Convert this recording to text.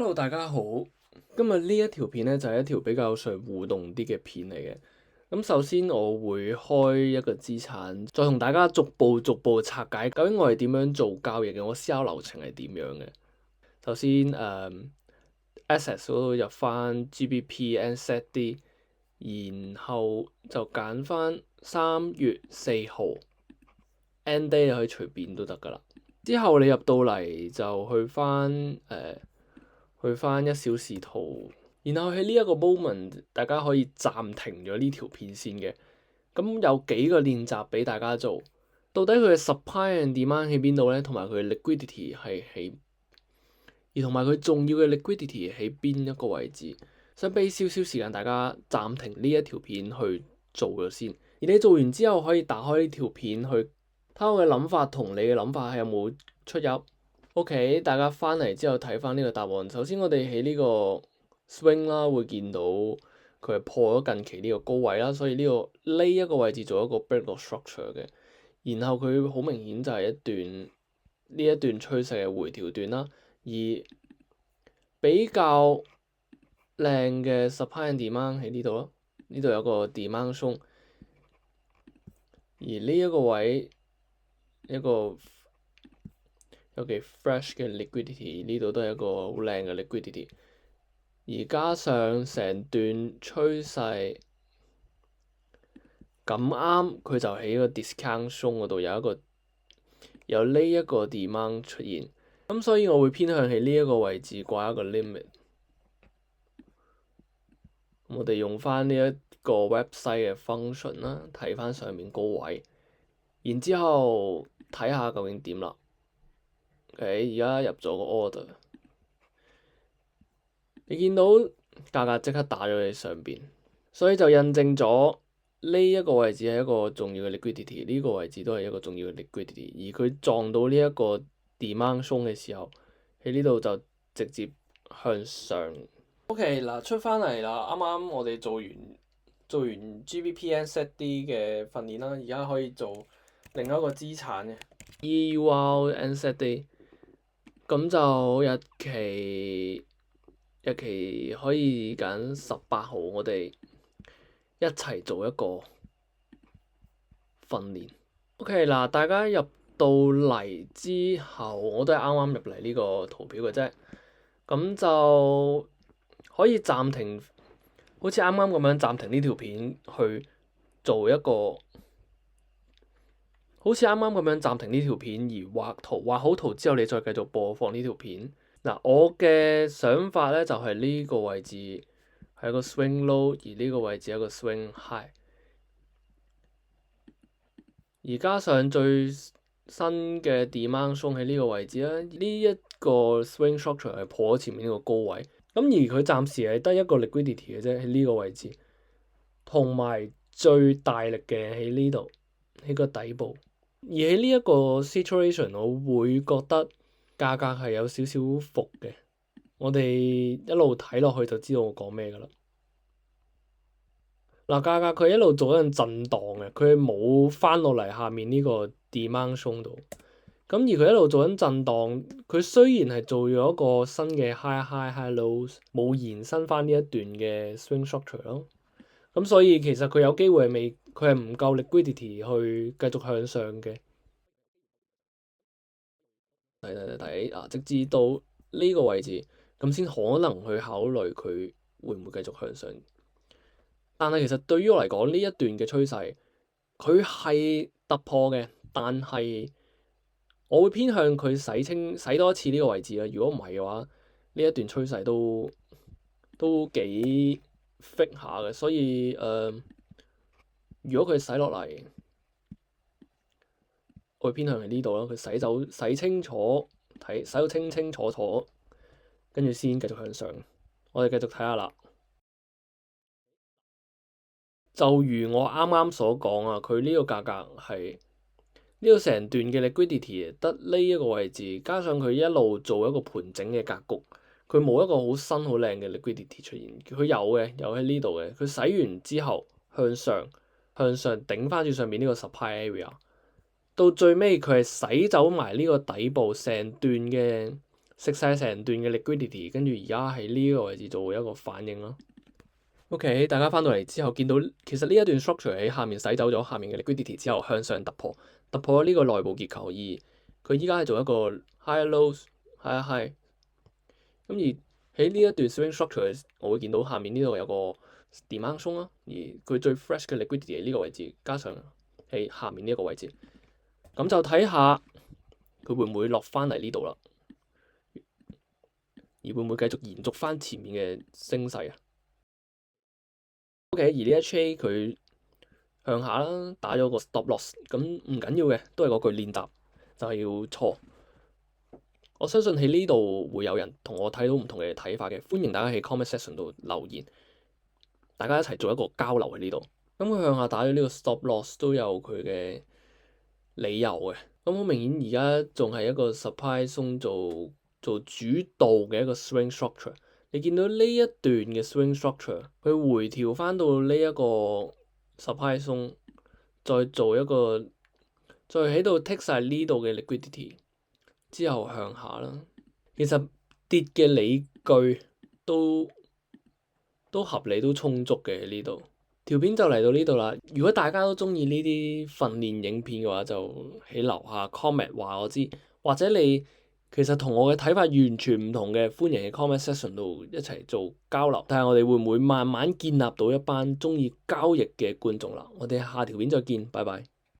Hello，大家好。今日呢一條片咧就係一條比較上互動啲嘅片嚟嘅。咁首先我會開一個資產，再同大家逐步拆解究竟我係點樣做交易嘅，我思考流程係點樣嘅。首先Assets 嗰度入翻 GBP NZD，然後就揀翻3月4號 end day 你可以隨便都得噶啦。之後你入到嚟就去翻1小時圖，然後喺呢一個 moment 大家可以暫停咗呢條片先嘅。咁有幾個練習俾大家做，到底佢嘅 supply and demand 喺邊度咧？同埋佢嘅 liquidity 係喺，而同埋佢重要嘅 liquidity 喺邊一個位置？想俾少少時間大家暫停呢一條片去做咗先。而你做完之後可以打開呢條片去睇下我嘅諗法同你嘅諗法係有冇出入。OK， 大家翻嚟之後睇翻呢個答案。首先我哋喺呢個 swing 啦，會見到佢係破咗近期呢個高位啦，所以呢一個位置做一個 break of structure 嘅。然後佢好明顯就係呢一段趨勢嘅回調段啦。而比較靚嘅 supply and demand 喺呢度咯，呢度有個 demand zone，而呢一個位一個有幾 fresh 嘅 liquidity， 呢度都係一個好靚嘅 liquidity， 而加上成段趨勢咁啱佢就喺個 discount zone 嗰度有呢一個 demand 出現，咁所以我會偏向喺呢一個位置掛一個 limit。我哋用翻呢一個 website 嘅 function 啦，睇翻上面高位，然之後睇下究竟點啦。OK， 而家入咗個 order， 你見到價格即刻打咗喺上邊，所以就印證咗呢一個位置係一個重要嘅 liquidity， 呢個位置都係一個重要嘅 liquidity。而佢撞到呢一個 demand zone 嘅時候，喺呢度就直接向上。OK， 嗱出翻嚟啦，啱啱我哋做完 GBP NZD 嘅訓練啦，而家可以做另一個資產嘅 EUR NZD， 咁就日期可以揀18號，我哋一齊做一個訓練。OK，嗱大家入到嚟之後，我都係啱啱入嚟呢個圖表嘅啫，咁就可以暫停，好似啱啱咁樣暫停呢條片去做一個，好似啱啱咁樣暫停呢條片而畫好圖之後，你再繼續播放呢條片。嗱，我嘅想法咧就係呢個位置係一個 swing low， 而呢個位置係一個 swing high， 而加上最新嘅 demand zone 喺呢個位置啦，呢一個 swing structure 係破咗前面呢個高位，咁而佢暫時係得一個 liquidity 嘅啫喺呢個位置，同埋最大力嘅喺呢度喺個底部。而喺呢一個 situation， 我會覺得價格係有少少伏嘅。我哋一路睇落去就知道我講咩㗎啦。嗱，價格佢一路做緊震盪嘅，佢冇翻落嚟下面呢個 demand zone 度。咁而佢一路做緊震盪，佢雖然係做咗一個新嘅 high lows， 冇延伸翻呢一段嘅 swing structure 咯。咁所以其實佢有機會佢係唔夠 liquidity 去繼續向上嘅。睇啊，直至到呢個位置，咁先可能去考慮佢會唔會繼續向上。但係其實對於我嚟講，呢一段嘅趨勢，佢係突破嘅，但係我會偏向佢洗多一次呢個位置啦。如果唔係嘅話，呢一段趨勢都幾 fit 下嘅，所以如果佢洗落嚟，我會偏向喺呢度啦。佢洗清楚，洗到清清楚楚，跟住先繼續向上。我哋繼續睇下啦。就如我啱啱所講啊，佢呢個價格係呢個成段嘅 liquidity 得呢一個位置，加上佢一路做一個盤整嘅格局，佢冇一個好新好靚嘅 liquidity 出現。佢有喺呢度嘅，佢洗完之後向上頂翻住上面呢個 supply area， 到最尾佢係洗走埋呢個底部成段嘅食晒成段嘅 liquidity，跟住而家喺呢個位置做一個反應咯。OK，大家翻到嚟之後見到其實呢一段 structure 喺下面洗走咗下面嘅 liquidity 之後向上突破咗呢個內部結構，而佢依家係做一個 high lows high high。咁而喺呢一段 swing structure， 我會見到下面呢度有個 demand 鬆啦，而佢最 fresh 嘅 liquidity 喺呢個位置，加上喺下面呢一個位置，咁就睇下佢會唔會落翻嚟呢度啦，而會唔會繼續延續翻前面嘅升勢啊？OK， 而呢一 trade 佢向下啦，打咗個 stop loss，咁唔緊要嘅，都係嗰句練習就係要錯。我相信喺呢度會有人同我睇到唔同嘅睇法嘅，歡迎大家喺 comment section 度留言，大家一齊做一個交流喺呢度。咁佢向下打咗呢個 stop loss 都有佢嘅理由嘅。咁好明顯而家仲係一個 supply 鬆做主導嘅一個 swing structure。你見到呢一段嘅 swing structure，佢回調翻到呢一個 supply 鬆，再做一個，再喺度 take 晒呢度嘅 liquidity 之後向下啦。其實跌嘅理據都合理都充足嘅喺呢度。條片就嚟到呢度啦。如果大家都中意呢啲訓練影片嘅話，就喺樓下 comment 話我知，或者你其實同我嘅睇法完全唔同嘅，歡迎喺 comment section 度一齊做交流。睇下我哋會唔會慢慢建立到一班中意交易嘅觀眾啦。我哋下條片再見，拜拜。